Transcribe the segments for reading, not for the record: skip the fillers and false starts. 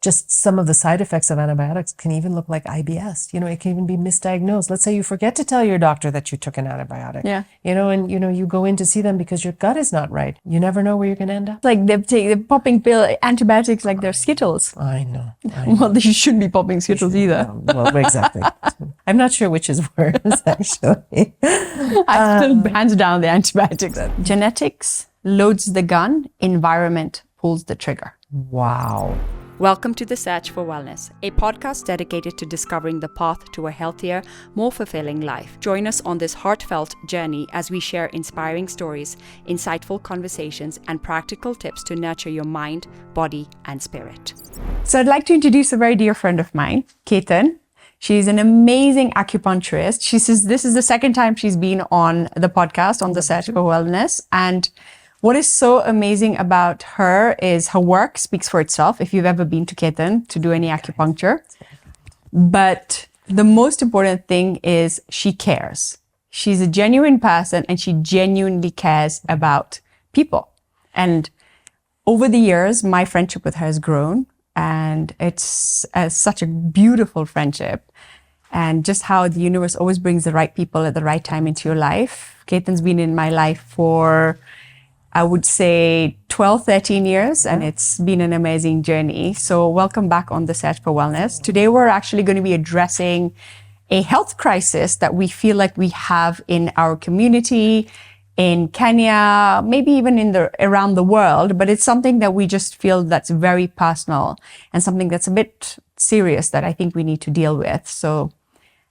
just some of the side effects of antibiotics can even look like IBS. It can even be misdiagnosed. Let's say you forget to tell your doctor that you took an antibiotic. Yeah. And you go in to see them because your gut is not right. You never know where you're going to end up. Like they're popping antibiotics like they're Skittles. I know. Well, you shouldn't be popping Skittles either. Well, exactly. I'm not sure which is worse, actually. I still hands down the antibiotics. Genetics loads the gun, environment pulls the trigger. Wow. Welcome to The Search for Wellness, a podcast dedicated to discovering the path to a healthier, more fulfilling life. Join us on this heartfelt journey as we share inspiring stories, insightful conversations, and practical tips to nurture your mind, body, and spirit. So I'd like to introduce a very dear friend of mine, Ketan. She's an amazing acupuncturist. She says this is the second time she's been on the podcast, on The Search for Wellness. And what is so amazing about her is her work speaks for itself, if you've ever been to Ketan to do any acupuncture. But the most important thing is she cares. She's a genuine person and she genuinely cares about people. And over the years, my friendship with her has grown, and it's such a beautiful friendship. And just how the universe always brings the right people at the right time into your life. Ketan's been in my life for, I would say, 12, 13 years, and it's been an amazing journey. So welcome back on The Search for Wellness. Today, we're actually going to be addressing a health crisis that we feel like we have in our community, in Kenya, maybe even around the world, but it's something that we just feel that's very personal and something that's a bit serious that I think we need to deal with. So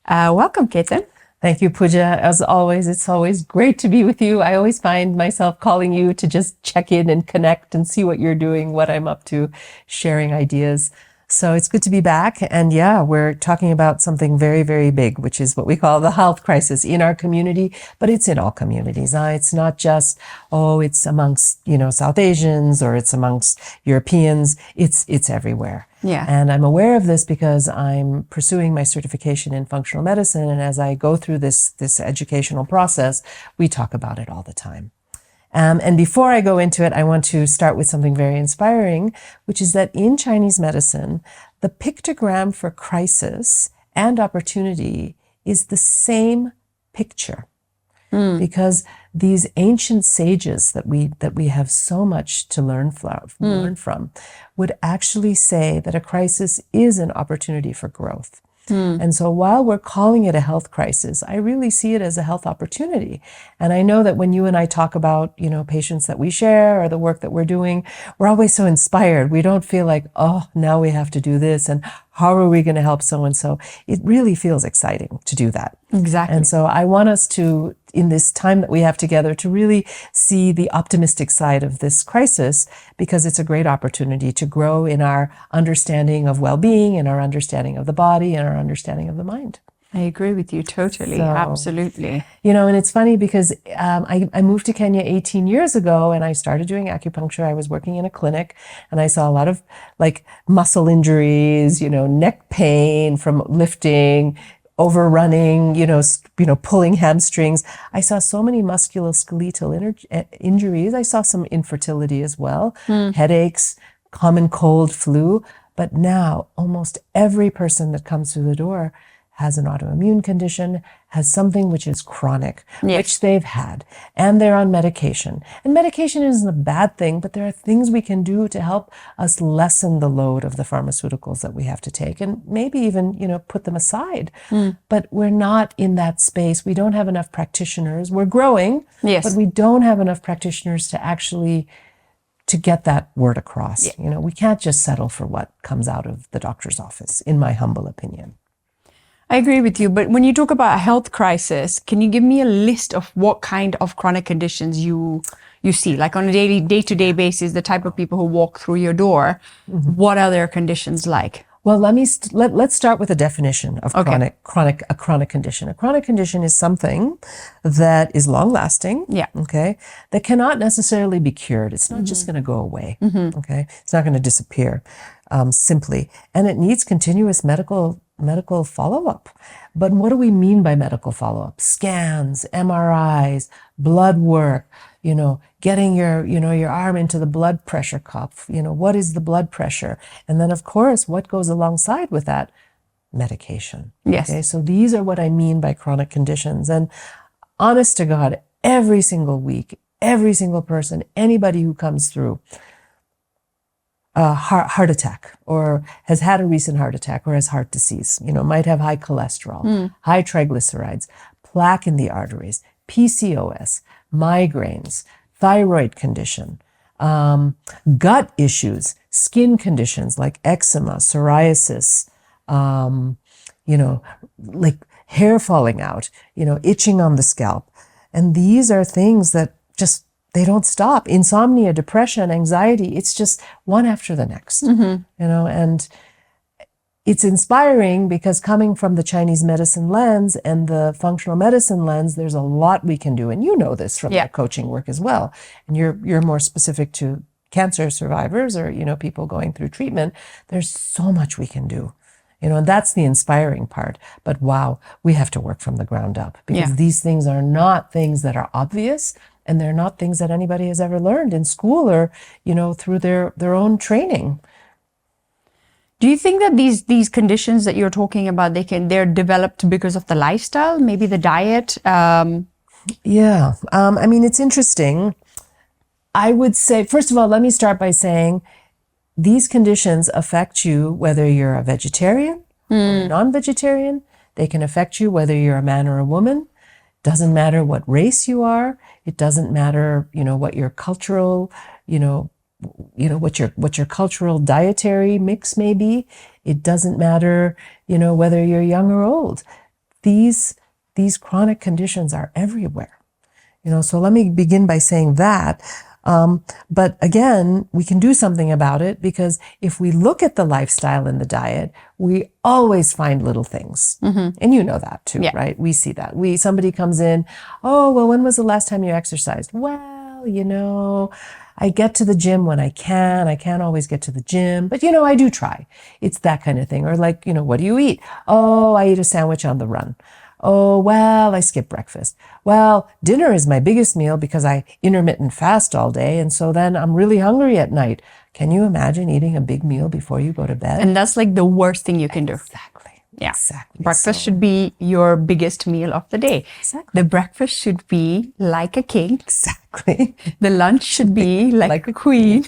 welcome, Ketan. Thank you, Pooja. As always, it's always great to be with you. I always find myself calling you to just check in and connect and see what you're doing, what I'm up to, sharing ideas. So it's good to be back. And yeah, we're talking about something very, very big, which is what we call the health crisis in our community, but it's in all communities. It's not just, it's amongst, South Asians or it's amongst Europeans. It's everywhere. Yeah. And I'm aware of this because I'm pursuing my certification in functional medicine. And as I go through this educational process, we talk about it all the time. And before I go into it, I want to start with something very inspiring, which is that in Chinese medicine, the pictogram for crisis and opportunity is the same picture. Because these ancient sages that we have so much to learn from would actually say that a crisis is an opportunity for growth. And so while we're calling it a health crisis, I really see it as a health opportunity. And I know that when you and I talk about, patients that we share or the work that we're doing, we're always so inspired. We don't feel like, now we have to do this and how are we going to help so-and-so? It really feels exciting to do that. Exactly. And so I want us to, in this time that we have together, to really see the optimistic side of this crisis, because it's a great opportunity to grow in our understanding of well-being, in our understanding of the body, and our understanding of the mind. I agree with you totally. So, absolutely. And it's funny because I moved to Kenya 18 years ago and I started doing acupuncture. I was working in a clinic and I saw a lot of muscle injuries, neck pain from lifting, overrunning, pulling hamstrings. I saw so many musculoskeletal injuries. I saw some infertility as well, headaches, common cold, flu. But now almost every person that comes through the door has an autoimmune condition, has something which is chronic, which they've had, and they're on medication. And medication isn't a bad thing, but there are things we can do to help us lessen the load of the pharmaceuticals that we have to take, and maybe even, put them aside. But we're not in that space. We don't have enough practitioners. We're growing, but we don't have enough practitioners to get that word across. We can't just settle for what comes out of the doctor's office, in my humble opinion. I agree with you, but when you talk about a health crisis, can you give me a list of what kind of chronic conditions you see, like on a day-to-day basis, the type of people who walk through your door? What are their conditions like? Well, let's start with a definition of a chronic condition. A chronic condition is something that is long-lasting, that cannot necessarily be cured. It's not just going to go away, It's not going to disappear simply. And it needs continuous medical medical follow-up. But what do we mean by medical follow-up? Scans, MRIs, blood work, getting your arm into the blood pressure cuff. What is the blood pressure? And then, of course, what goes alongside with that? Medication. Yes. Okay, so these are what I mean by chronic conditions. And honest to God, every single week, every single person, anybody who comes through a heart attack or has had a recent heart attack or has heart disease, might have high cholesterol, high triglycerides, plaque in the arteries, PCOS, migraines, thyroid condition, gut issues, skin conditions like eczema, psoriasis, like hair falling out, itching on the scalp. And these are things that just, they don't stop. Insomnia, depression, anxiety, it's just one after the next, and it's inspiring because coming from the Chinese medicine lens and the functional medicine lens, there's a lot we can do. And you know this from your coaching work as well. And you're more specific to cancer survivors or, people going through treatment. There's so much we can do. And that's the inspiring part. But wow, we have to work from the ground up because these things are not things that are obvious, and they're not things that anybody has ever learned in school or, through their own training. Do you think that these conditions that you're talking about, they're developed because of the lifestyle, maybe the diet? Yeah. It's interesting. I would say, first of all, let me start by saying these conditions affect you whether you're a vegetarian or a non-vegetarian. They can affect you whether you're a man or a woman. Doesn't matter what race you are. It doesn't matter, what your cultural, what your cultural dietary mix may be. It doesn't matter, whether you're young or old. These chronic conditions are everywhere. So let me begin by saying that. But again, we can do something about it because if we look at the lifestyle and the diet, we always find little things. And you know that too, right? We see that. Somebody comes in, oh, well, when was the last time you exercised? Well, I get to the gym when I can. I can't always get to the gym, but I do try. It's that kind of thing. Or like, what do you eat? Oh, I eat a sandwich on the run. Oh, well, I skip breakfast. Well, dinner is my biggest meal because I intermittent fast all day. And so then I'm really hungry at night. Can you imagine eating a big meal before you go to bed? And that's like the worst thing you can do. Exactly. Yeah. Exactly. Breakfast should be your biggest meal of the day. Exactly. The breakfast should be like a king. Exactly. The lunch should be like a queen.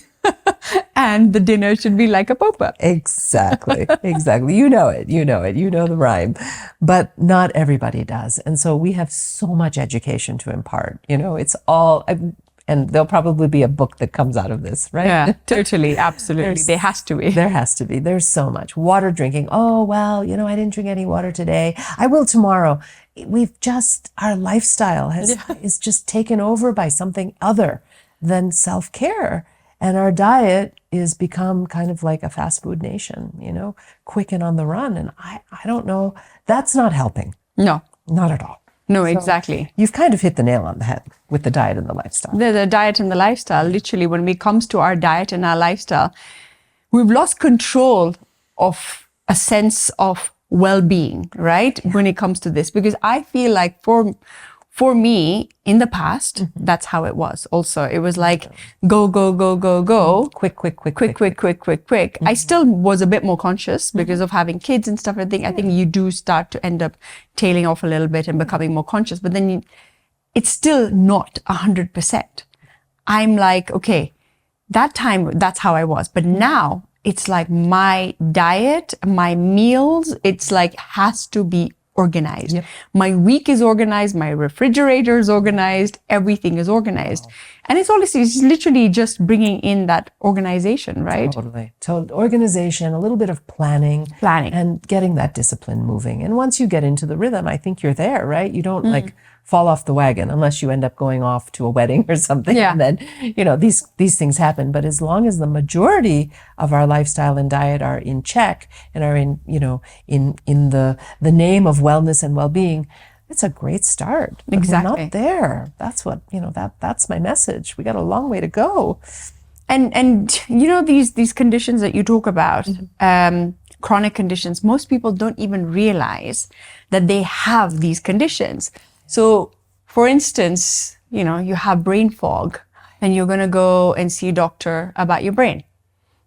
And the dinner should be like a popa. Exactly. Exactly. You know it. You know the rhyme. But not everybody does. And so we have so much education to impart. It's all, and there'll probably be a book that comes out of this, right? Yeah, totally. Absolutely. There has to be. There has to be. There's so much. Water drinking. Oh, well, I didn't drink any water today. I will tomorrow. Our lifestyle is just taken over by something other than self-care. And our diet is become kind of like a fast food nation, quick and on the run. And I don't know, that's not helping. No. Not at all. No, So exactly. You've kind of hit the nail on the head with the diet and the lifestyle. The diet and the lifestyle, literally, when it comes to our diet and our lifestyle, we've lost control of a sense of well-being, right? Yeah. When it comes to this, because I feel like for me, in the past, that's how it was. Also, it was like go, go, go, go, go. Quick. I still was a bit more conscious because of having kids and stuff. I think you do start to end up tailing off a little bit and becoming more conscious. But then it's still not 100%. I'm like, okay, that time, that's how I was. But now it's like my diet, my meals, it's like has to be organized. Yep. My week is organized, my refrigerator is organized, everything is organized. Wow. And it's literally just bringing in that organization, right? Totally. Organization, a little bit of planning. And getting that discipline moving. And once you get into the rhythm, I think you're there, right? You don't like fall off the wagon unless you end up going off to a wedding or something. Yeah. And then, these things happen. But as long as the majority of our lifestyle and diet are in check and are in the name of wellness and well-being, it's a great start. But Exactly. we're not there. That's what, that's my message. We got a long way to go. And you know, these conditions that you talk about, chronic conditions, most people don't even realize that they have these conditions. So for instance, you know, you have brain fog and you're going to go and see a doctor about your brain.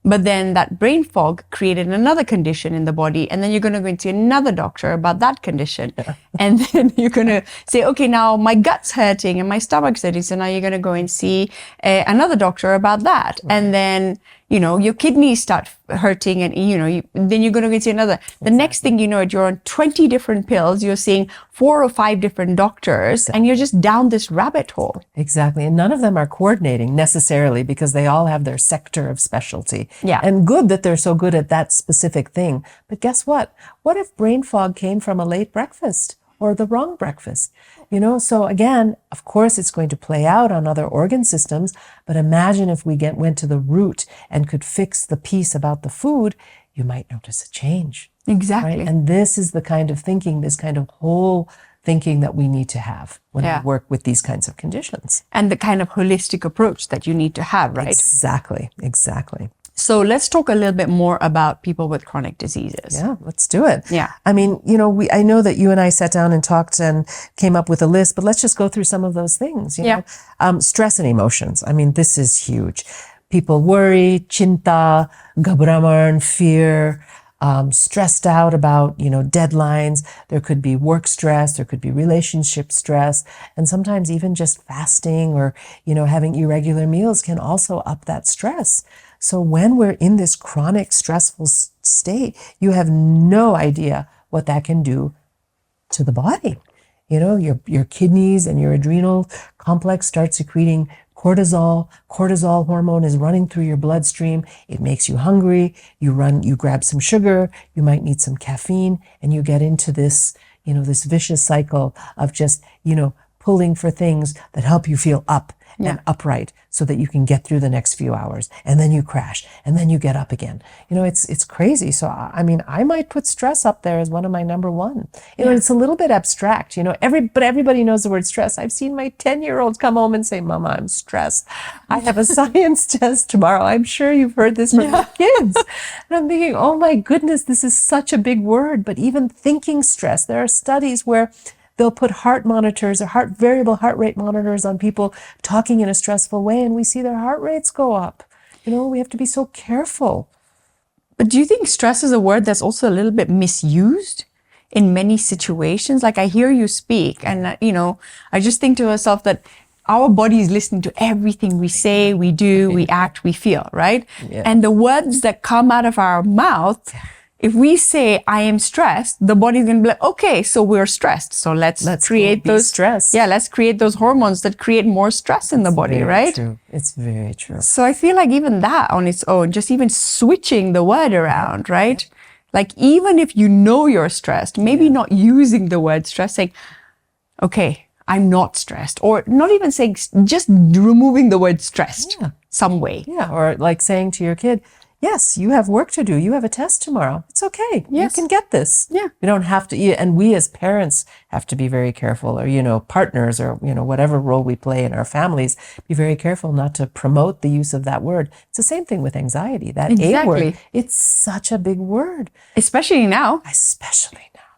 But then that brain fog created another condition in the body. And then you're going to go and see another doctor about that condition. Yeah. And then you're going to say, okay, now my gut's hurting and my stomach's hurting. So now you're going to go and see another doctor about that. Right. And then, you know, your kidneys start hurting and, you know, then you're going to go and see another. The next thing you know, you're on 20 different pills. You're seeing 4 or 5 different doctors and you're just down this rabbit hole. Exactly. And none of them are coordinating necessarily because they all have their sector of specialty. Yeah. And good that they're so good at that specific thing. But guess what? What if brain fog came from a late breakfast or the wrong breakfast? You know, so again, of course, it's going to play out on other organ systems. But imagine if we went to the root and could fix the piece about the food, you might notice a change. Exactly. Right? And this is the kind of thinking, this kind of whole thinking that we need to have when we work with these kinds of conditions. And the kind of holistic approach that you need to have, right? Exactly. Exactly. So let's talk a little bit more about people with chronic diseases. Yeah, let's do it. Yeah. I mean, you know, I know that you and I sat down and talked and came up with a list, but let's just go through some of those things. You know? Stress and emotions. I mean, this is huge. People worry, chinta, ghabraman, fear, stressed out about, you know, deadlines. There could be work stress. There could be relationship stress. And sometimes even just fasting or, you know, having irregular meals can also up that stress. So when we're in this chronic stressful state, you have no idea what that can do to the body. You know, your kidneys and your adrenal complex start secreting cortisol. Cortisol hormone is running through your bloodstream. It makes you hungry. You grab some sugar. You might need some caffeine, and you get into this, you know, this vicious cycle of just, you know, pulling for things that help you feel up and upright so that you can get through the next few hours. And then you crash and then you get up again. You know, it's crazy. So, I mean, I might put stress up there as one of my number one. You know, it's a little bit abstract, you know, but everybody knows the word stress. I've seen my 10-year-olds come home and say, Mama, I'm stressed. I have a science test tomorrow. I'm sure you've heard this from your kids. And I'm thinking, oh my goodness, this is such a big word. But even thinking stress, there are studies where they'll put heart monitors or variable heart rate monitors on people talking in a stressful way, and we see their heart rates go up. You know, we have to be so careful. But do you think stress is a word that's also a little bit misused in many situations? Like I hear you speak and, you know, I just think to myself that our body is listening to everything we say, we do, we act, we feel, right? Yeah. And the words that come out of our mouth, if we say, I am stressed, the body's going to be like, okay, so we're stressed. So let's create those stress. Yeah, let's create those hormones that create more stress in the body, right? True. It's very true. So I feel like even that on its own, just even switching the word around, right? Like even if you know you're stressed, maybe not using the word stress, saying, okay, I'm not stressed, or not even saying, just removing the word stressed some way. Yeah, or like saying to your kid, yes, you have work to do. You have a test tomorrow. It's okay. Yes. You can get this. Yeah. You don't have to, and we as parents have to be very careful, or, you know, partners, or, you know, whatever role we play in our families, be very careful not to promote the use of that word. It's the same thing with anxiety. That A word, it's such a big word. Especially now.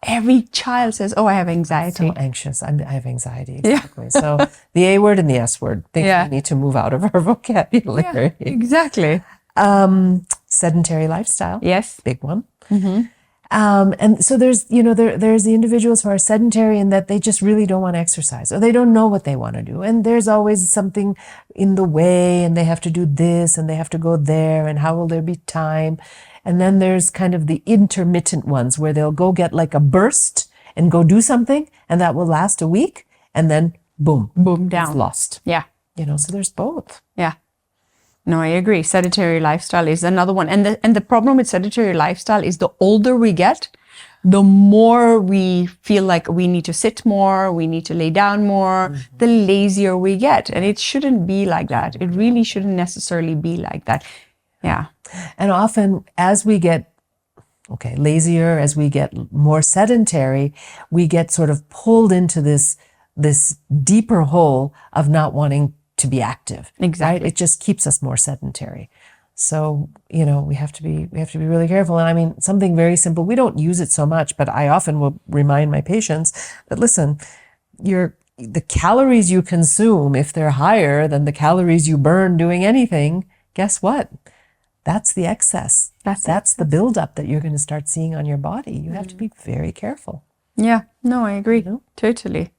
Every child says, oh, I have anxiety. So anxious. I have anxiety. Exactly. Yeah. So the A word and the S word, we need to move out of our vocabulary. Yeah, exactly. Sedentary lifestyle. Yes. Big one. Mm-hmm. And so there's, you know, there's the individuals who are sedentary in that they just really don't want to exercise, or they don't know what they want to do. And there's always something in the way, and they have to do this and they have to go there, and how will there be time? And then there's kind of the intermittent ones where they'll go get like a burst and go do something, and that will last a week, and then boom, down. It's lost. Yeah. You know, so there's both. Yeah. No, I agree. Sedentary lifestyle is another one. And the problem with sedentary lifestyle is the older we get, the more we feel like we need to sit more, we need to lay down more, the lazier we get. And it shouldn't be like that. It really shouldn't necessarily be like that. Yeah. And often as we get lazier, as we get more sedentary, we get sort of pulled into this deeper hole of not wanting to be active. Exactly. Right? It just keeps us more sedentary. So, we have to be really careful. And I mean, something very simple, we don't use it so much, but I often will remind my patients that, listen, the calories you consume, if they're higher than the calories you burn doing anything, guess what? That's the excess. That's the buildup that you're going to start seeing on your body. You have to be very careful. Yeah, no, I agree. Totally.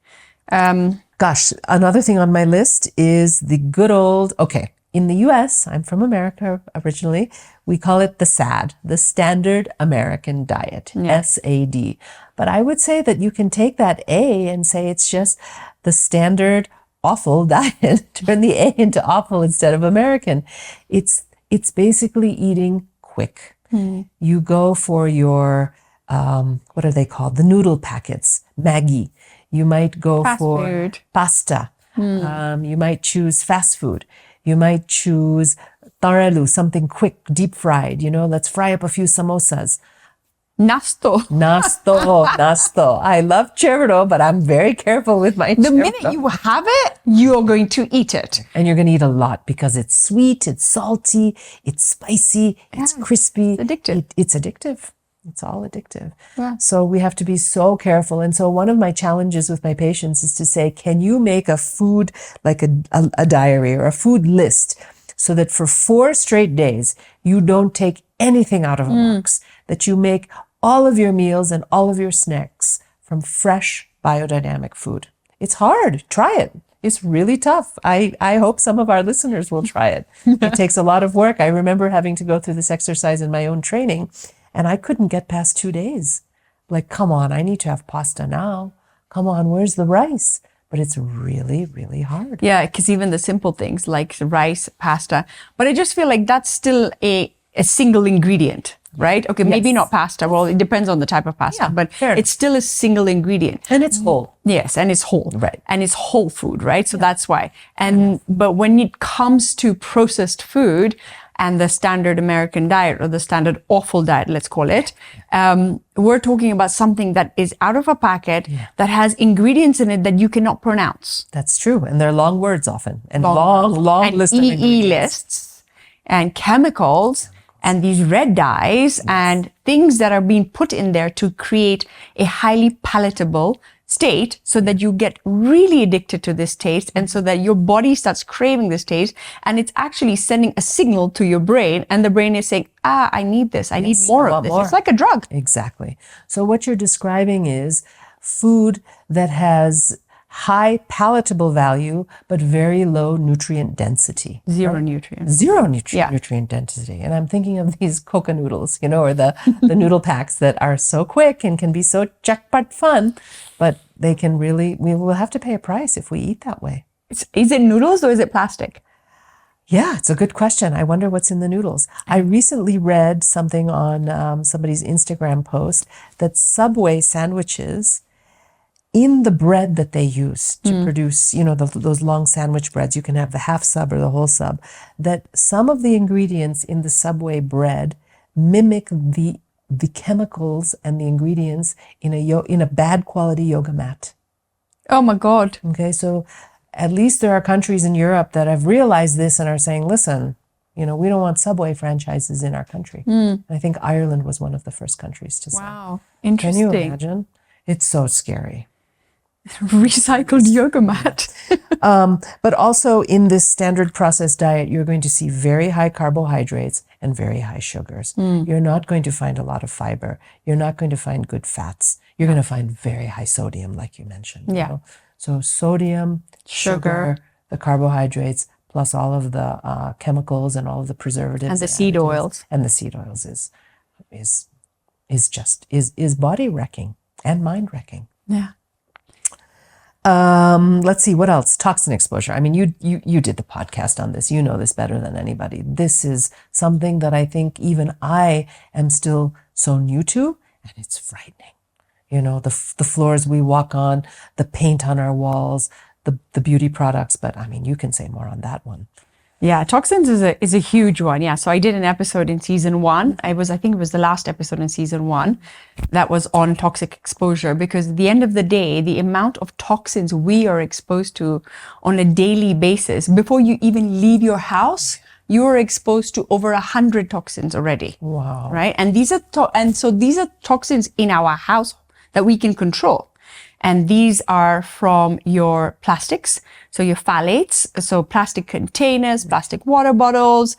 Gosh, another thing on my list is the good old, okay, in the US, I'm from America originally, we call it the SAD, the Standard American Diet, SAD. But I would say that you can take that A and say it's just the standard awful diet. Turn the A into awful instead of American. It's basically eating quick. You go for your, what are they called? The noodle packets, Maggi. You might go for food. Pasta. You might choose fast food. You might choose tarelu, something quick, deep fried. Let's fry up a few samosas. Nasto. Nasto. I love churro, but I'm very careful with my The churro. minute you have it, you're going to eat it. And you're going to eat a lot because it's sweet, it's salty, it's spicy, it's crispy. It's addictive. It's addictive. It's all addictive. Yeah. So we have to be so careful. And so one of my challenges with my patients is to say, can you make a food, like a diary or a food list, so that for 4 straight days, you don't take anything out of a box, that you make all of your meals and all of your snacks from fresh biodynamic food. It's hard. Try it. It's really tough. I hope some of our listeners will try it. It takes a lot of work. I remember having to go through this exercise in my own training, and I couldn't get past 2 days. Like, come on, I need to have pasta now. Come on, where's the rice? But it's really, really hard. Yeah, because even the simple things like rice, pasta, but I just feel like that's still a single ingredient, right? Okay, maybe not pasta. Well, it depends on the type of pasta, but it's still a single ingredient. And it's whole. Yes, and it's whole. Right. And it's whole food, right? So that's why. But when it comes to processed food and the standard American diet, or the standard awful diet, let's call it, we're talking about something that is out of a packet that has ingredients in it that you cannot pronounce. That's true. And they're long words often. And long list of EE ingredients. lists and chemicals and these red dyes and things that are being put in there to create a highly palatable state, so that you get really addicted to this taste, and so that your body starts craving this taste, and it's actually sending a signal to your brain, and the brain is saying, I need this, I need more of this. It's like a drug. Exactly. So what you're describing is food that has high palatable value, but very low nutrient density. Zero nutrients. Zero nutrient density. And I'm thinking of these Coca noodles, or the noodle packs that are so quick and can be so jackpot fun, but we will have to pay a price if we eat that way. Is it noodles or is it plastic? Yeah, it's a good question. I wonder what's in the noodles. I recently read something on somebody's Instagram post that Subway sandwiches, in the bread that they use to produce, those long sandwich breads, you can have the half sub or the whole sub, that some of the ingredients in the Subway bread mimic the chemicals and the ingredients in a bad quality yoga mat. Oh my God. Okay, so at least there are countries in Europe that have realized this and are saying, listen, we don't want Subway franchises in our country. And I think Ireland was one of the first countries to say. Wow. Interesting. Can you imagine? It's so scary. Recycled yoga mat. But also in this standard processed diet, you're going to see very high carbohydrates and very high sugars. You're not going to find a lot of fiber. You're not going to find good fats. You're going to find very high sodium, like you mentioned. Yeah. So sodium, sugar, the carbohydrates, plus all of the chemicals and all of the preservatives And the seed oils. And the seed oils is body wrecking and mind wrecking. Yeah. Let's see, what else? Toxin exposure. I mean, you did the podcast on this. You know this better than anybody. This is something that I think even I am still so new to, and it's frightening. The floors we walk on, the paint on our walls, the beauty products. But I mean, you can say more on that one. Yeah, toxins is a huge one. Yeah, so I did an episode in season 1. I think it was the last episode in season 1 that was on toxic exposure, because at the end of the day, the amount of toxins we are exposed to on a daily basis, before you even leave your house, you are exposed to over 100 toxins already. Wow. Right? And these are these are toxins in our house that we can control. And these are from your plastics, so your phthalates, so plastic containers, plastic water bottles,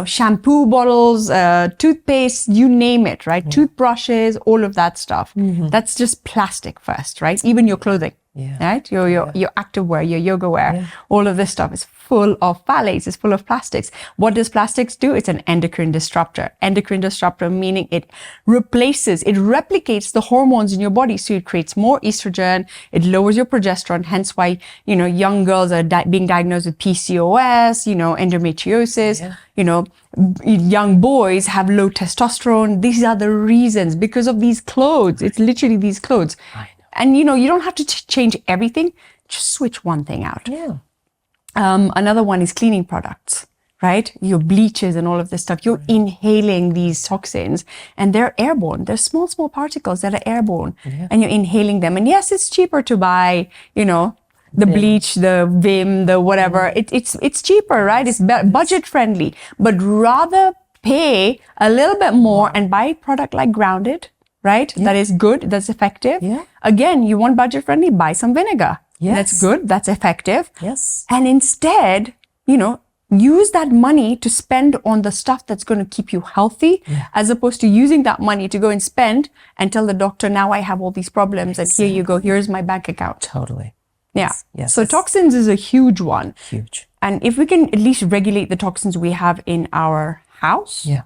shampoo bottles, toothpaste, you name it, right? Toothbrushes, all of that stuff. That's just plastic first, right? Even your clothing, right? Your activewear, your yoga wear, all of this stuff is full of phthalates, it's full of plastics. What does plastics do? It's an endocrine disruptor. Endocrine disruptor meaning it replicates the hormones in your body. So it creates more estrogen, it lowers your progesterone, hence why, young girls are being diagnosed with PCOS, endometriosis, young boys have low testosterone. These are the reasons, because of these clothes. It's literally these clothes. I know. And, you don't have to change everything. Just switch one thing out. Yeah. Another one is cleaning products, right? Your bleaches and all of this stuff. You're inhaling these toxins and they're airborne. They're small, small particles that are airborne and you're inhaling them. And yes, it's cheaper to buy, the bleach, the Vim, the whatever. It's cheaper, right? It's budget friendly, but rather pay a little bit more and buy a product like Grounded, right? That is good. That's effective. Yeah. Again, you want budget friendly, buy some vinegar. Yes. That's good. That's effective. Yes. And instead, use that money to spend on the stuff that's going to keep you healthy, as opposed to using that money to go and spend and tell the doctor, now I have all these problems and here you go. Here's my bank account. Totally. Yeah. Yes. So toxins is a huge one. Huge. And if we can at least regulate the toxins we have in our house. Yeah.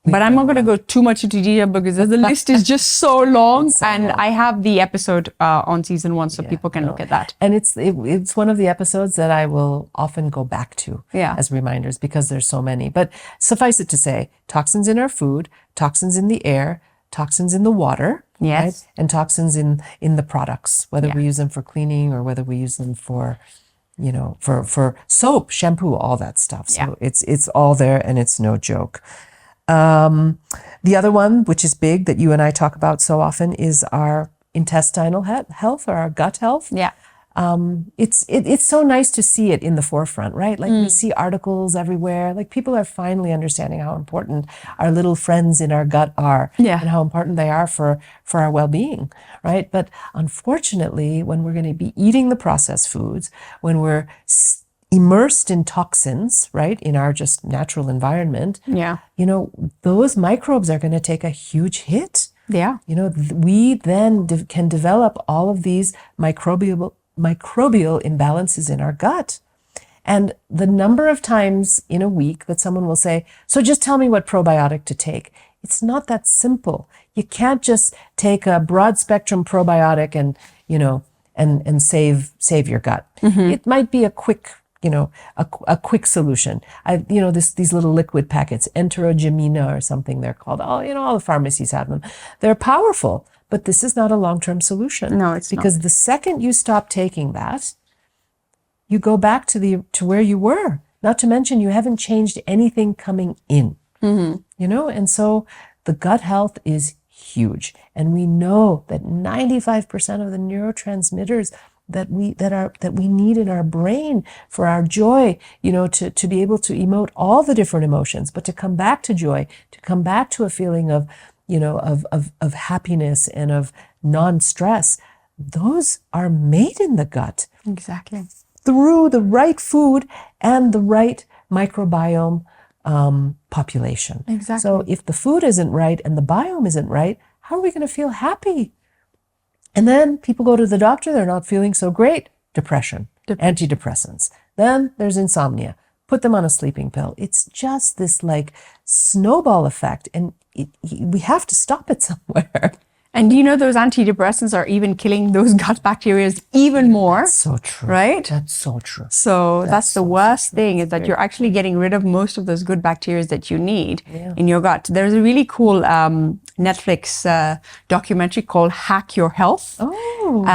But I'm not going to go too much into detail because the list is just so long. And I have the episode on season 1, so people can look at that. And it's one of the episodes that I will often go back to as reminders, because there's so many. But suffice it to say, toxins in our food, toxins in the air, toxins in the water, right? And toxins in the products, whether we use them for cleaning or whether we use them for, for soap, shampoo, all that stuff. So it's all there and it's no joke. The other one, which is big, that you and I talk about so often, is our intestinal health or our gut health. Yeah. It's so nice to see it in the forefront, right? Like we see articles everywhere. Like people are finally understanding how important our little friends in our gut are, and how important they are for our well-being, right? But unfortunately, when we're going to be eating the processed foods, when we're immersed in toxins, right, in our just natural environment, those microbes are going to take a huge hit. Yeah. We then can develop all of these microbial imbalances in our gut. And the number of times in a week that someone will say, so just tell me what probiotic to take. It's not that simple. You can't just take a broad spectrum probiotic and, and save your gut. It might be a quick a quick solution. These little liquid packets, Enterogermina or something they're called. All the pharmacies have them. They're powerful, but this is not a long-term solution. No, it's because the second you stop taking that, you go back to where you were. Not to mention you haven't changed anything coming in. And so the gut health is huge, and we know that 95% of the neurotransmitters that we need in our brain for our joy, to be able to emote all the different emotions, but to come back to joy, to come back to a feeling of happiness and of non-stress, those are made in the gut. Exactly. Through the right food and the right microbiome population. Exactly. So if the food isn't right and the biome isn't right, how are we going to feel happy? And then people go to the doctor, they're not feeling so great. Depression. Antidepressants. Then there's insomnia. Put them on a sleeping pill. It's just this like snowball effect, and we have to stop it somewhere. And those antidepressants are even killing those gut bacteria even more. That's so true. Right? That's so true. So that's the worst thing, is that you're actually getting rid of most of those good bacteria that you need in your gut. There's a really cool Netflix documentary called Hack Your Health. Oh.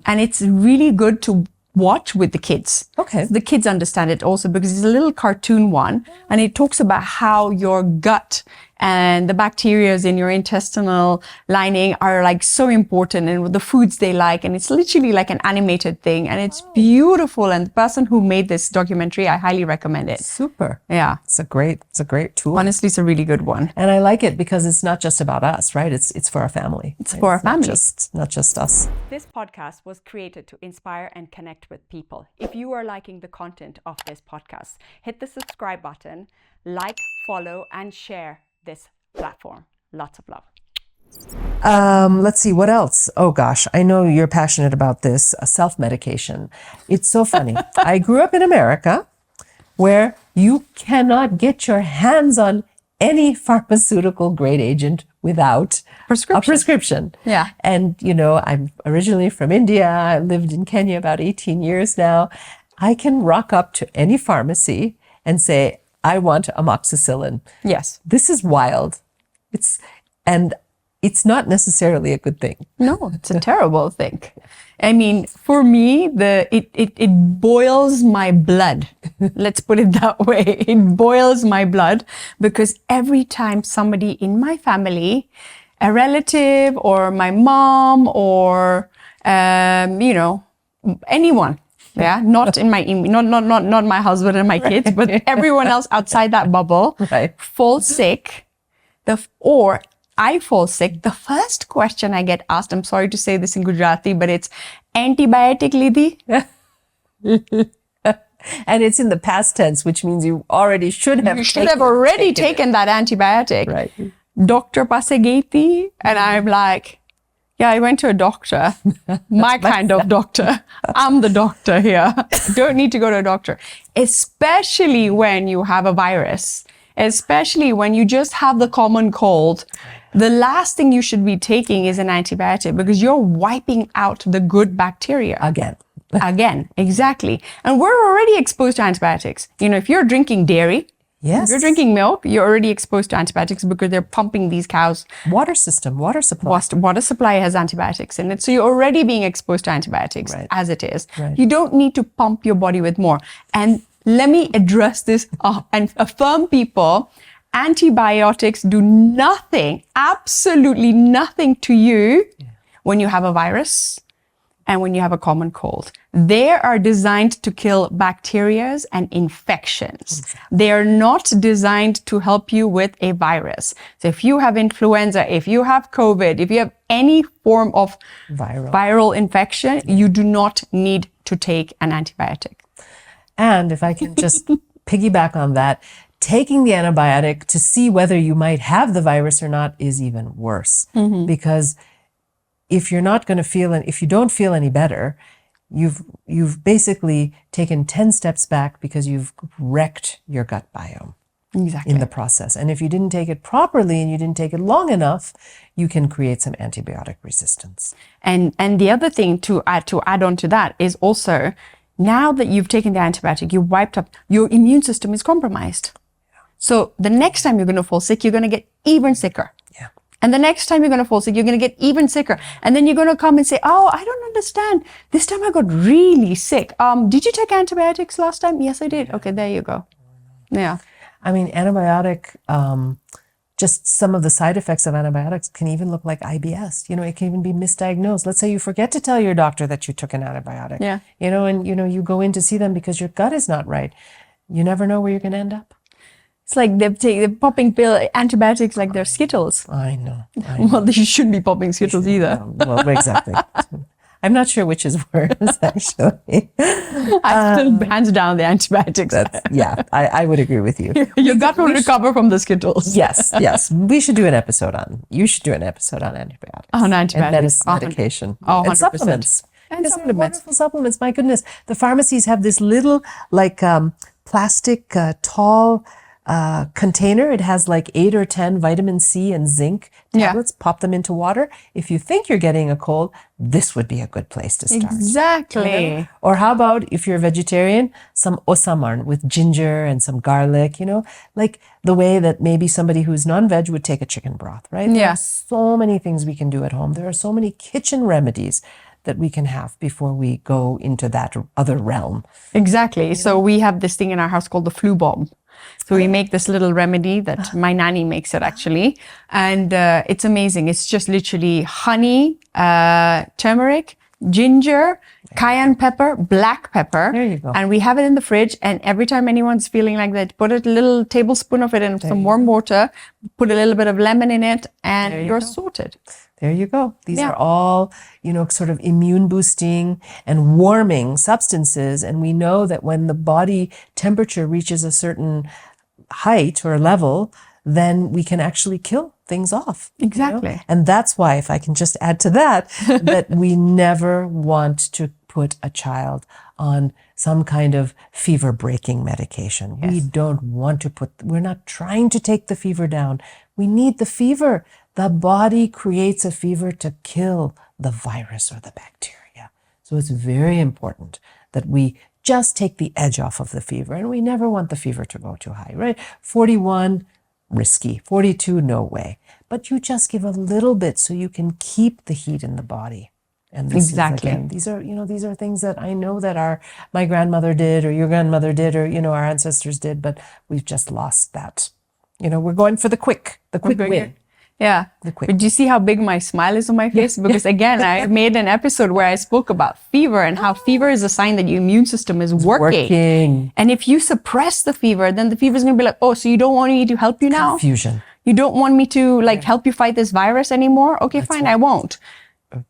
And it's really good to watch with the kids. Okay. The kids understand it also because it's a little cartoon one, and it talks about how your gut and the bacteria in your intestinal lining are like so important, and the foods they like, and it's literally like an animated thing, and it's beautiful. And the person who made this documentary, I highly recommend it. Super. Yeah. It's a great tool. Honestly, it's a really good one. And I like it because it's not just about us, right? It's for our family. It's for our family. Not just us. This podcast was created to inspire and connect with people. If you are liking the content of this podcast, hit the subscribe button, like, follow, and share this platform. Lots of love. Let's see, what else? Oh gosh, I know you're passionate about this, self-medication. It's so funny. I grew up in America where you cannot get your hands on any pharmaceutical grade agent without a prescription. Yeah. And, I'm originally from India. I lived in Kenya about 18 years now. I can rock up to any pharmacy and say, I want amoxicillin. Yes. This is wild. It's not necessarily a good thing. No, it's a terrible thing. I mean, for me, it boils my blood. Let's put it that way. It boils my blood because every time somebody in my family, a relative or my mom or, anyone, yeah, not my husband and my kids, but everyone else outside that bubble, right, falls sick, or I fall sick, the first question I get asked, I'm sorry to say this in Gujarati, but it's antibiotic lidhi. And it's in the past tense, which means you already should have already taken that antibiotic. Right. Doctor paase gayi thi, and I'm like, yeah, I went to a doctor, my kind of doctor. I'm the doctor here. Don't need to go to a doctor. Especially when you have a virus, especially when you just have the common cold. The last thing you should be taking is an antibiotic because you're wiping out the good bacteria. Again, exactly. And we're already exposed to antibiotics. If you're drinking dairy, yes, if you're drinking milk, you're already exposed to antibiotics because they're pumping these cows. Water supply. Water supply has antibiotics in it. So you're already being exposed to antibiotics as it is. Right. You don't need to pump your body with more. And let me address this and affirm people, antibiotics do nothing, absolutely nothing to you when you have a virus and when you have a common cold. They are designed to kill bacteria and infections. Exactly. They are not designed to help you with a virus. So if you have influenza, if you have COVID, if you have any form of viral infection, you do not need to take an antibiotic. And if I can just piggyback on that, taking the antibiotic to see whether you might have the virus or not is even worse. Mm-hmm. Because if you're not going to if you don't feel any better, you've basically taken 10 steps back because you've wrecked your gut biome. Exactly. In the process. And if you didn't take it properly and you didn't take it long enough, you can create some antibiotic resistance. And the other thing to add on to that is also, now that you've taken the antibiotic, you wiped up, your immune system is compromised. So the next time you're going to fall sick, you're going to get even sicker. Yeah. And the next time you're going to fall sick, you're going to get even sicker. And then you're going to come and say, oh, I don't understand. This time I got really sick. Did you take antibiotics last time? Yes, I did. Okay, there you go. Yeah. I mean, just some of the side effects of antibiotics can even look like IBS. It can even be misdiagnosed. Let's say you forget to tell your doctor that you took an antibiotic. Yeah. And you go in to see them because your gut is not right. You never know where you're going to end up. It's like they're popping antibiotics like they're Skittles. I know. Well, you shouldn't be popping Skittles either. Well, exactly. I'm not sure which is worse, actually. I still hands down the antibiotics. I would agree with you. Your gut will recover from the Skittles. Yes. We should do an episode you should do an episode on antibiotics. On antibiotics. And medication. Oh, 100%. And supplements. And wonderful supplements. My goodness. The pharmacies have this little, plastic, tall, container. It has 8 or 10 vitamin C and zinc tablets. Pop them into water. If you think you're getting a cold, this would be a good place to start. Exactly. Or how about if you're a vegetarian, some osamarn with ginger and some garlic, like the way that maybe somebody who's non-veg would take a chicken broth, right? Yeah. There are so many things we can do at home. There are so many kitchen remedies that we can have before we go into that other realm. Exactly. So we have this thing in our house called the flu bomb. So we make this little remedy that my nanny makes it actually. And it's amazing. It's just literally honey, turmeric, ginger, cayenne pepper, black pepper. There you go. And we have it in the fridge. And every time anyone's feeling like that, put a little tablespoon of it in some warm water, put a little bit of lemon in it, and you're sorted. There you go. These are all, sort of immune boosting and warming substances. And we know that when the body temperature reaches a certain height or level, then we can actually kill things off. Exactly. And that's why, if I can just add to that, that we never want to put a child on some kind of fever breaking medication. Yes. We don't want to we're not trying to take the fever down. We need the fever. The body creates a fever to kill the virus or the bacteria. So it's very important that we just take the edge off of the fever. And we never want the fever to go too high, right? 41, risky. 42, no way. But you just give a little bit so you can keep the heat in the body. And this Exactly. is, again, these are things that I know that my grandmother did, or your grandmother did, or, our ancestors did, but we've just lost that. We're going for the quick win. Yeah. But do you see how big my smile is on my face? Because again, I made an episode where I spoke about fever and how fever is a sign that your immune system is working. And if you suppress the fever, then the fever is going to be like, oh, so you don't want me to help you now? Confusion. You don't want me to help you fight this virus anymore? Okay, fine, I won't.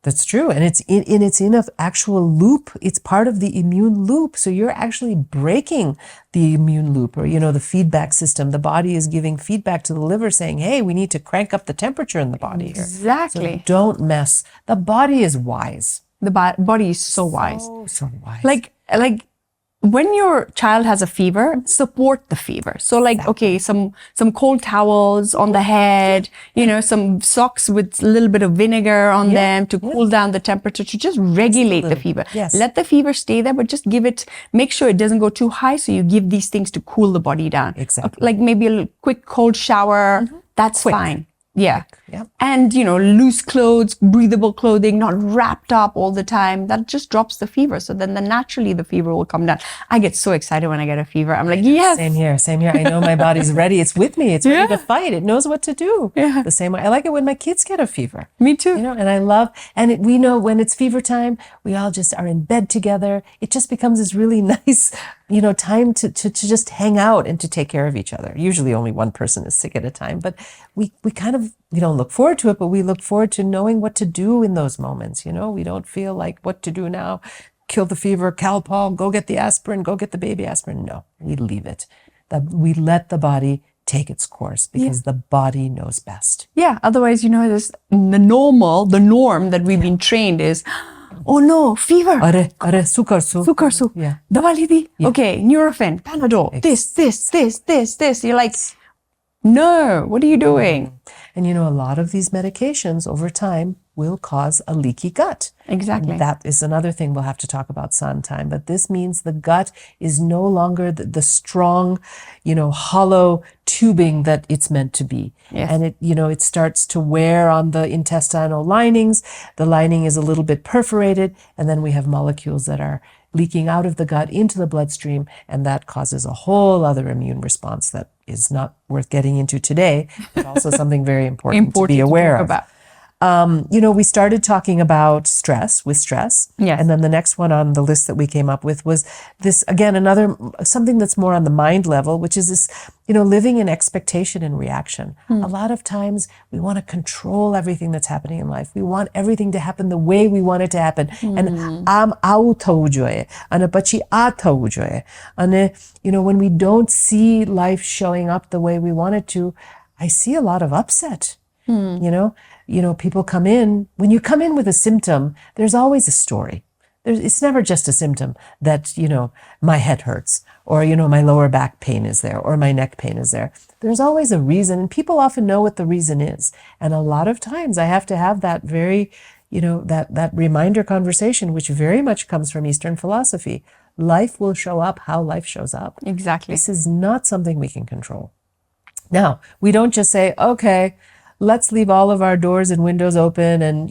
That's true. And it's in an actual loop. It's part of the immune loop. So you're actually breaking the immune loop, or, the feedback system. The body is giving feedback to the liver saying, hey, we need to crank up the temperature in the body here. Exactly. So don't mess. The body is wise. The body is so wise. So wise. Like when your child has a fever, support the fever. So okay, some cold towels on the head, some socks with a little bit of vinegar on them to cool down the temperature, to just regulate the fever. Yes. Let the fever stay there, but just make sure it doesn't go too high. So you give these things to cool the body down. Exactly. Like maybe a quick cold shower. That's fine. Yeah. Yep. And, loose clothes, breathable clothing, not wrapped up all the time. That just drops the fever. So then naturally the fever will come down. I get so excited when I get a fever. I'm like, yes. Same here. I know my body's ready. It's with me. It's ready to fight. It knows what to do. Yeah. The same way. I like it when my kids get a fever. Me too. And I love, we know when it's fever time, we all just are in bed together. It just becomes this really nice, time to just hang out and to take care of each other. Usually only one person is sick at a time, but we kind of, we don't look forward to it, but we look forward to knowing what to do in those moments. We don't feel like what to do now. Kill the fever, Calpol, go get the aspirin, go get the baby aspirin. No, we leave it. We let the body take its course because the body knows best. Yeah. Otherwise, this the norm that we've been trained is, oh no, fever. Are sukar su. Yeah. Dawali di. Okay, Nurofen, Panadol, this. You're like, no, what are you doing? And a lot of these medications over time will cause a leaky gut. Exactly. And that is another thing we'll have to talk about sometime. But this means the gut is no longer the strong, hollow tubing that it's meant to be. Yes. And it starts to wear on the intestinal linings. The lining is a little bit perforated, and then we have molecules that are leaking out of the gut into the bloodstream, and that causes a whole other immune response that is not worth getting into today, but also something very important to be aware of. We started talking about stress. Yes. And then the next one on the list that we came up with was this, again, something that's more on the mind level, which is this, living in expectation and reaction. A lot of times we want to control everything that's happening in life. We want everything to happen the way we want it to happen. And when we don't see life showing up the way we want it to, I see a lot of upset. People come in, when you come in with a symptom, there's always a story. It's never just a symptom that, my head hurts, or, my lower back pain is there, or my neck pain is there. There's always a reason, and people often know what the reason is. And a lot of times I have to have that very, that reminder conversation, which very much comes from Eastern philosophy. Life will show up how life shows up. Exactly. This is not something we can control. Now, we don't just say, okay, let's leave all of our doors and windows open and,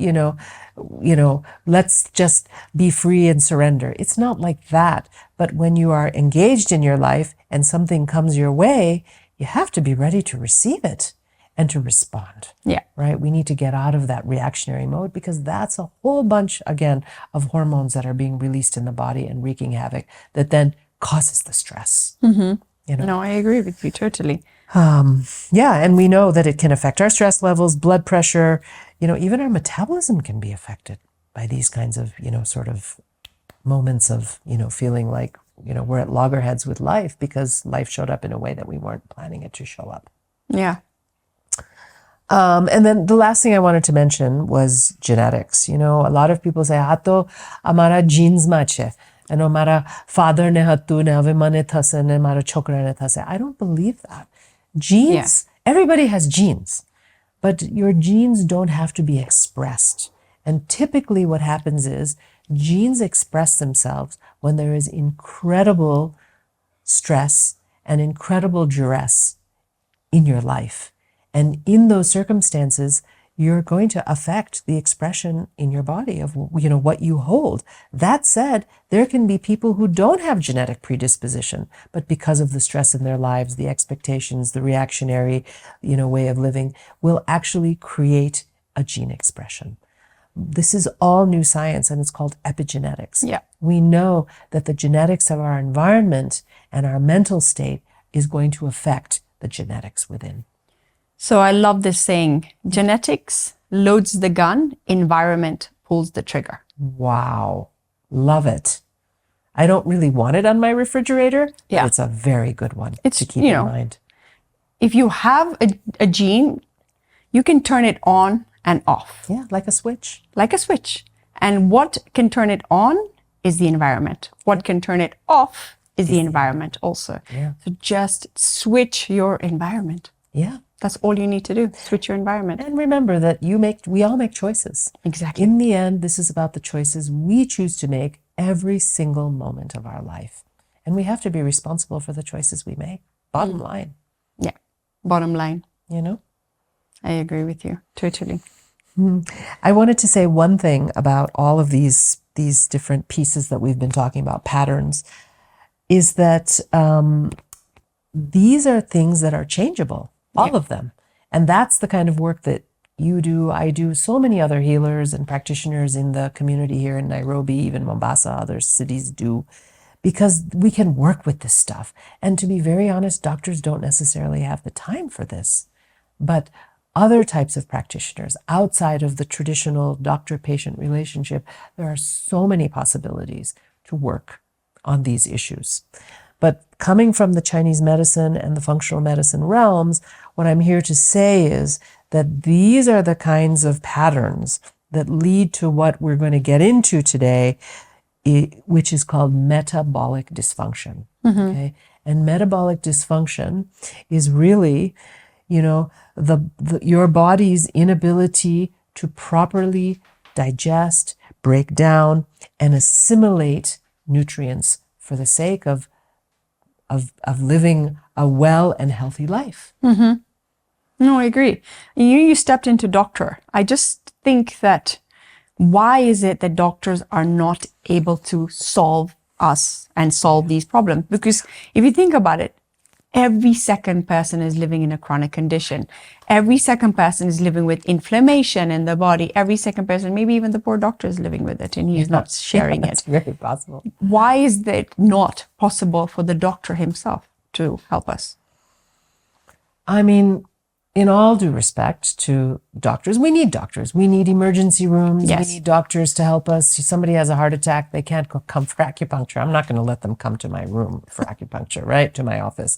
let's just be free and surrender. It's not like that. But when you are engaged in your life and something comes your way, you have to be ready to receive it and to respond. Yeah. Right? We need to get out of that reactionary mode because that's a whole bunch, again, of hormones that are being released in the body and wreaking havoc that then causes the stress. No, I agree with you totally. Yeah, and we know that it can affect our stress levels, blood pressure, even our metabolism can be affected by these kinds of, sort of moments of, feeling like, we're at loggerheads with life because life showed up in a way that we weren't planning it to show up. Yeah. And then the last thing I wanted to mention was genetics. A lot of people say, "Hato amara genes ma che." And mara father ne hatu ne ave mane thase ne mara chokra ne thase. I don't believe that. Genes, everybody has genes, but your genes don't have to be expressed. And typically what happens is genes express themselves when there is incredible stress and incredible duress in your life. And in those circumstances, you're going to affect the expression in your body of, what you hold. That said, there can be people who don't have genetic predisposition, but because of the stress in their lives, the expectations, the reactionary, way of living will actually create a gene expression. This is all new science and it's called epigenetics. Yeah. We know that the genetics of our environment and our mental state is going to affect the genetics within. So I love this saying, genetics loads the gun, environment pulls the trigger. Wow. Love it. I don't really want it on my refrigerator, but it's a very good one to keep in mind. If you have a gene, you can turn it on and off. Yeah, like a switch. Like a switch. And what can turn it on is the environment. What can turn it off is the environment also. Yeah. So just switch your environment. Yeah. That's all you need to do. Switch your environment. And remember that we all make choices. Exactly. In the end, this is about the choices we choose to make every single moment of our life. And we have to be responsible for the choices we make. Bottom line. Yeah. Bottom line. I agree with you. Totally. I wanted to say one thing about all of these different pieces that we've been talking about, patterns, is that these are things that are changeable. All of them. And that's the kind of work that you do, I do, so many other healers and practitioners in the community here in Nairobi, even Mombasa, other cities do, because we can work with this stuff. And to be very honest, doctors don't necessarily have the time for this. But other types of practitioners outside of the traditional doctor-patient relationship, there are so many possibilities to work on these issues. But coming from the Chinese medicine and the functional medicine realms, what I'm here to say is that these are the kinds of patterns that lead to what we're going to get into today, which is called metabolic dysfunction. Okay? And metabolic dysfunction is really, your body's inability to properly digest, break down, and assimilate nutrients for the sake of living a well and healthy life. No, I agree. You stepped into doctor. I just think that why is it that doctors are not able to solve us and solve these problems? Because if you think about it, every second person is living in a chronic condition. Every second person is living with inflammation in the body. Every second person, maybe even the poor doctor is living with it and he's not sharing it. It's very possible. Why is it not possible for the doctor himself to help us? I mean, in all due respect to doctors, we need doctors. We need emergency rooms. Yes. We need doctors to help us. If somebody has a heart attack, they can't come for acupuncture. I'm not going to let them come to my room for acupuncture, right? To my office.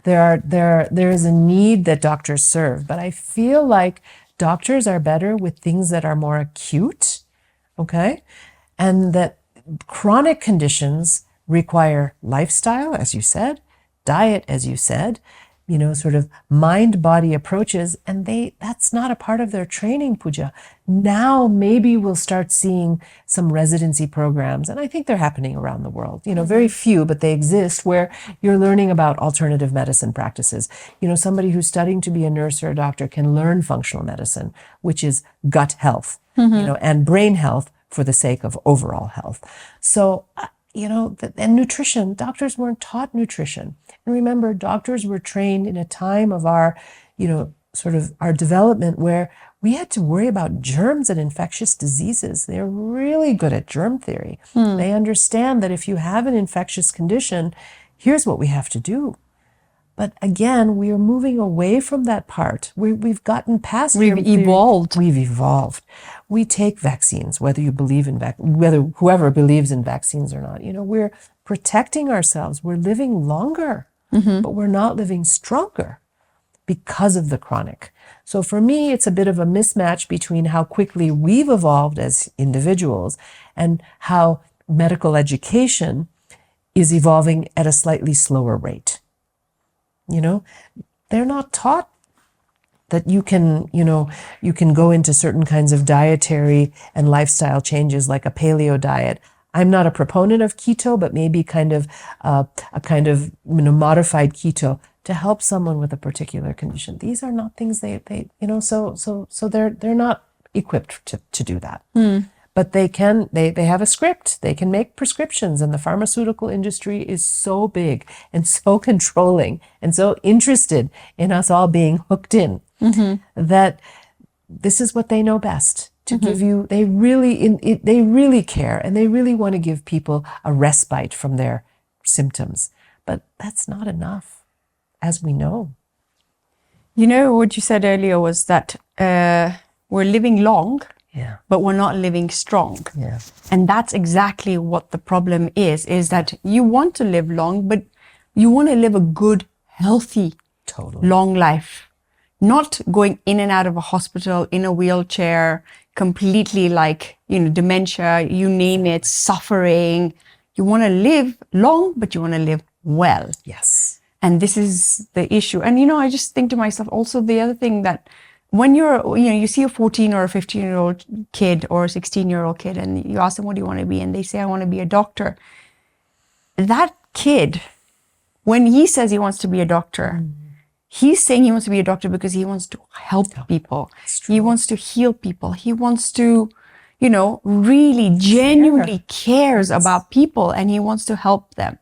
There is a need that doctors serve, but I feel like doctors are better with things that are more acute, okay? And that chronic conditions require lifestyle, as you said, diet, as you said, sort of mind-body approaches, and that's not a part of their training, Pooja. Now maybe we'll start seeing some residency programs, and I think they're happening around the world. Very few, but they exist, where you're learning about alternative medicine practices. Somebody who's studying to be a nurse or a doctor can learn functional medicine, which is gut health, and brain health for the sake of overall health. So, and nutrition, doctors weren't taught nutrition. And remember, doctors were trained in a time of our, sort of our development where we had to worry about germs and infectious diseases. They're really good at germ theory. They understand that if you have an infectious condition, here's what we have to do. But again, we are moving away from that part. We've gotten past. We've evolved. We've evolved. We take vaccines, whether you believe in whether whoever believes in vaccines or not. We're protecting ourselves. We're living longer, but we're not living stronger because of the chronic. So for me, it's a bit of a mismatch between how quickly we've evolved as individuals and how medical education is evolving at a slightly slower rate. They're not taught that you can go into certain kinds of dietary and lifestyle changes like a paleo diet. I'm not a proponent of keto, but maybe kind of a kind of modified keto to help someone with a particular condition. These are not things so they're not equipped to do that. But they have a script. They can make prescriptions, and the pharmaceutical industry is so big and so controlling and so interested in us all being hooked in that this is what they know best to give you. They really care, and they really want to give people a respite from their symptoms. But that's not enough, as we know. What you said earlier was that we're living long. Yeah. But we're not living strong. Yeah. And that's exactly what the problem is that you want to live long, but you want to live a good, healthy, long life. Not going in and out of a hospital, in a wheelchair, completely dementia, you name it, suffering. You want to live long, but you want to live well. Yes. And this is the issue. And, I just think to myself, also the other thing that when you see a 14 or a 15-year-old kid or a 16-year-old kid and you ask them, what do you want to be? And they say, I want to be a doctor. That kid, when he says he wants to be a doctor, he's saying he wants to be a doctor because he wants to help people. He wants to heal people. He wants to, really genuinely cares about people, and he wants to help them.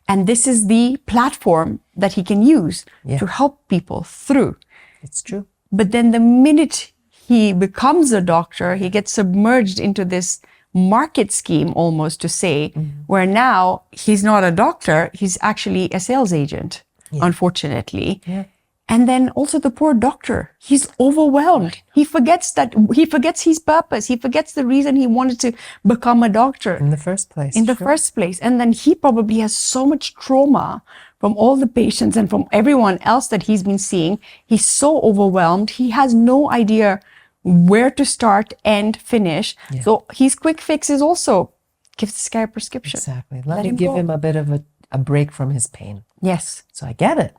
And this is the platform that he can use to help people through. It's true. But then the minute he becomes a doctor, he gets submerged into this market scheme, almost to say, where now he's not a doctor, he's actually a sales agent, unfortunately. Yeah. And then also the poor doctor, he's overwhelmed. He forgets his purpose. He forgets the reason he wanted to become a doctor. In the first place. First place. And then he probably has so much trauma from all the patients and from everyone else that he's been seeing. He's so overwhelmed. He has no idea where to start and finish. Yeah. So his quick fix is also give this guy a prescription. Exactly. Let me give him a bit of a break from his pain. Yes. So I get it.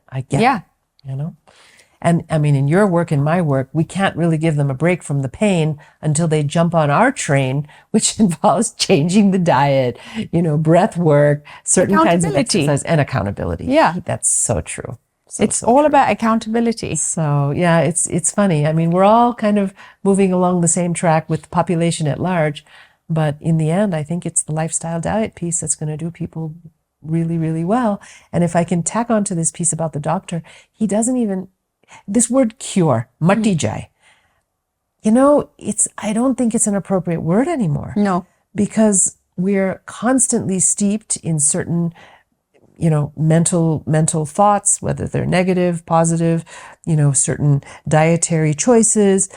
And I mean, in your work and my work, we can't really give them a break from the pain until they jump on our train, which involves changing the diet, breath work, certain kinds of exercise, and accountability. Yeah. That's so true. It's all about accountability. So yeah, it's funny. I mean, we're all kind of moving along the same track with the population at large, but in the end, I think it's the lifestyle diet piece that's going to do people really, really well. And if I can tack onto this piece about the doctor, he doesn't even, this word cure, matti jai, I don't think it's an appropriate word anymore. No. Because we're constantly steeped in certain, mental thoughts, whether they're negative, positive, certain dietary choices,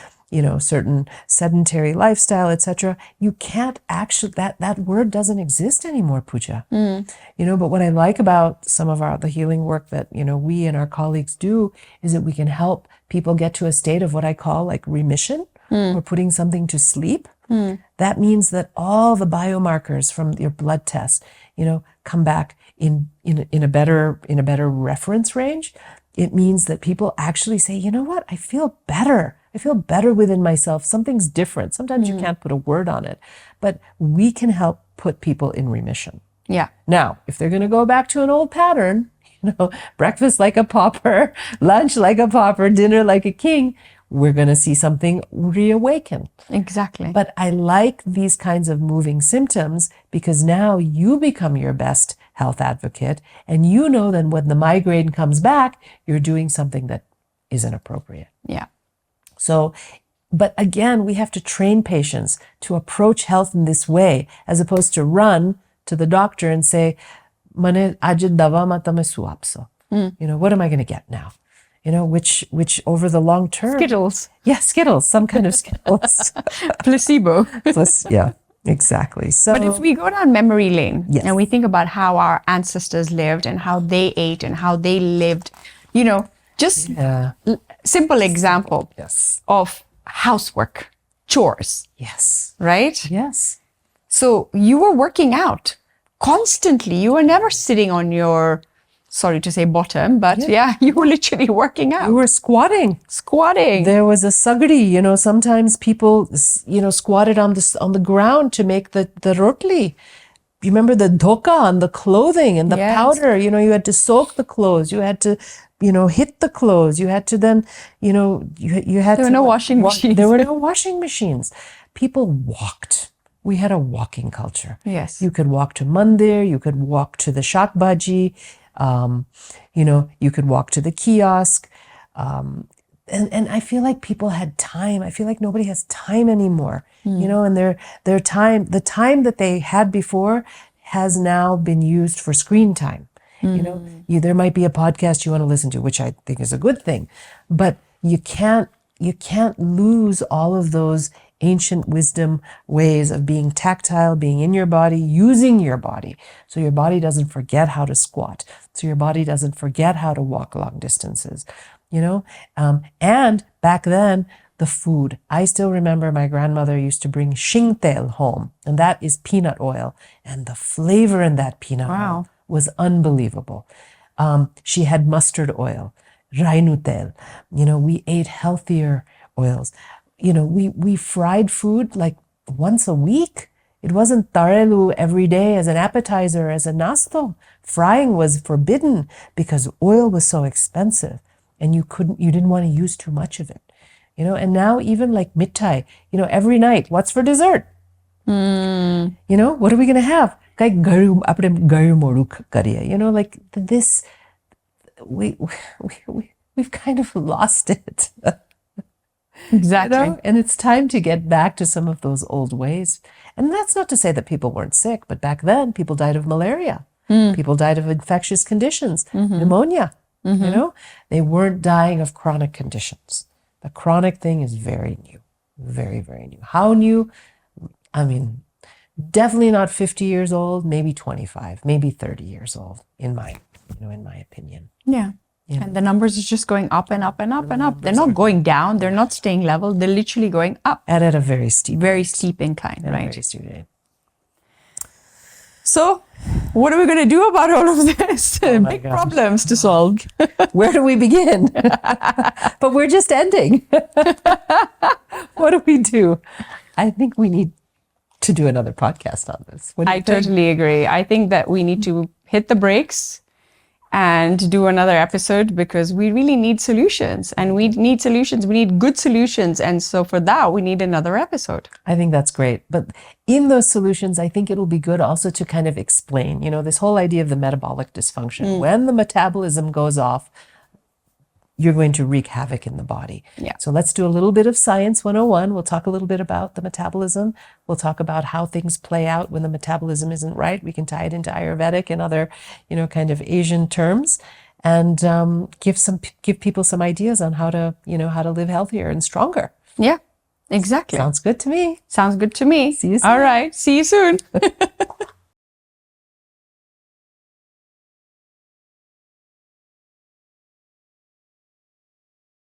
certain sedentary lifestyle, etc. You can't actually, that word doesn't exist anymore, Pooja. But what I like about some of the healing work that, we and our colleagues do is that we can help people get to a state of what I call like remission, or putting something to sleep. That means that all the biomarkers from your blood test, come back in a better reference range. it means that people actually say, you know what, I feel better. I feel better within myself. Something's different. Sometimes you can't put a word on it, but we can help put people in remission. Yeah. Now, if they're going to go back to an old pattern, breakfast like a pauper, lunch like a pauper, dinner like a king, we're going to see something reawaken. Exactly. But I like these kinds of moving symptoms because now you become your best health advocate, and you know that when the migraine comes back, you're doing something that isn't appropriate. Yeah. So, but again, we have to train patients to approach health in this way, as opposed to run to the doctor and say, "Mane aaj dawa mata mein suapso." What am I going to get now? Which over the long term. Skittles. Yeah, Skittles, some kind of Skittles. Placebo. Yeah, exactly. So, But if we go down memory lane Yes. and we think about how our ancestors lived and how they ate and how they lived, just yeah, simple example yes, of housework, chores, yes, right? yes. So you were working out constantly. You were never sitting on your, sorry to say bottom, but yeah, you were literally working out. We were squatting. Squatting. There was a sagri, sometimes people, squatted on the ground to make the rotli. You remember the dhoka on the clothing and the Yes. powder, you had to soak the clothes. You had to, hit the clothes. You had to then, you had to. There were no washing machines. There were no washing machines. People walked. We had a walking culture. Yes. You could walk to mandir. You could walk to the shakbaji. You could walk to the kiosk. And I feel like people had time. I feel like nobody has time anymore, and their time, the time that they had before has now been used for screen time. There might be a podcast you want to listen to, which I think is a good thing, but you can't lose all of those ancient wisdom ways of being tactile, being in your body, using your body. So your body doesn't forget how to squat. So your body doesn't forget how to walk long distances, and back then, the food. I still remember my grandmother used to bring shingtel home, and that is peanut oil. And the flavor in that peanut oil was unbelievable. She had mustard oil, rainutel. We ate healthier oils. We fried food like once a week. It wasn't tarelu every day as an appetizer, as a nasto. Frying was forbidden because oil was so expensive, and you didn't want to use too much of it. And now even like mithai, every night, what's for dessert? What are we going to have? Like this, we've kind of lost it. Exactly. And it's time to get back to some of those old ways. And that's not to say that people weren't sick, but back then people died of malaria. People died of infectious conditions, pneumonia. They weren't dying of chronic conditions. The chronic thing is very new, very, very new. How new? I mean, definitely not 50 years old, maybe 25, maybe 30 years old, in my opinion. Yeah. And the numbers are just going up and up and up and up. They're not going down. They're not staying level. They're literally going up. And at a very steep incline, right? Very steep rate. So what are we going to do about all of this? my Big gosh. problems to solve. Where do we begin? But we're just ending. What do we do? I think we need to do another podcast on this. What do you I think? totally agree. I think that we need to hit the brakes and do another episode because we really need solutions, and we need solutions. We need good solutions. And so for that, we need another episode. I think that's great. But in those solutions, I think it'll be good also to kind of explain, this whole idea of the metabolic dysfunction. When the metabolism goes off, you're going to wreak havoc in the body. Yeah. So let's do a little bit of Science 101. We'll talk a little bit about the metabolism. We'll talk about how things play out when the metabolism isn't right. We can tie it into Ayurvedic and other, kind of Asian terms, and give people some ideas on how to live healthier and stronger. Yeah, exactly. Sounds good to me. Sounds good to me. See you soon. All right. See you soon.